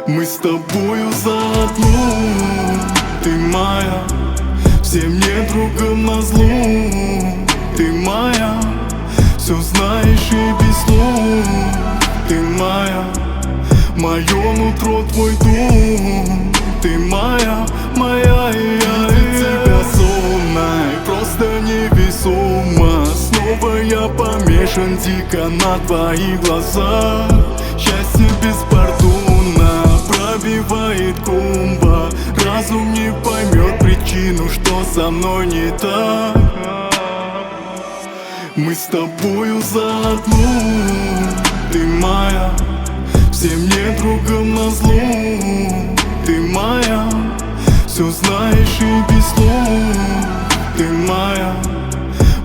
Мы с тобою заодно, ты моя, всем недругам назло. Ты моя, все знаешь и без слов. Ты моя, мое нутро твой дом. Ты моя, моя, я тебя сонная, просто невесомо. Снова я помешан дико на твоих глазах. Счастье беспардонно пробивает комбо. Разум не поймет причину, что со мной не так. Мы с тобою заодно, ты моя, всем недругам назло. Ты моя, все знаешь и без слов. Ты моя,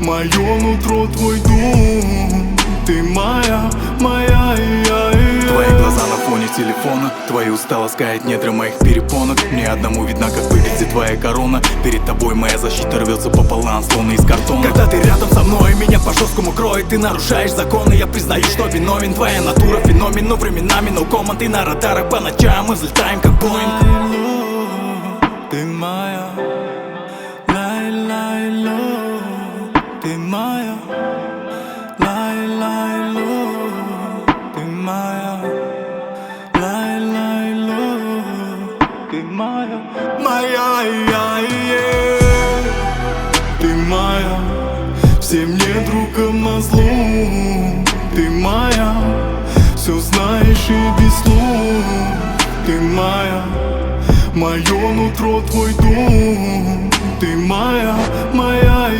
мое нутро твой дом. Ты моя, моя, Твои глаза на фоне телефона, твои уста ласкает недра моих перепонок. Мне одному видно, как выглядит твоя корона. Перед тобой моя защита рвется пополам, словно из картона. Когда ты рядом со мной, меня по-жесткому кроет. Ты нарушаешь законы, я признаю, что виновен. Твоя натура феномен, но временами no comment. Ты на радарах по ночам, мы взлетаем как Боинг. Ты моя, лай-лай-ло. Ты моя, лай-лай-ло. Ты моя, лай-лай-ло. Ты моя, моя, Ты моя, всем недругам назло. Ты моя, все знаешь и без слов. Ты моя, мое нутро твой дом. Ты моя, моя,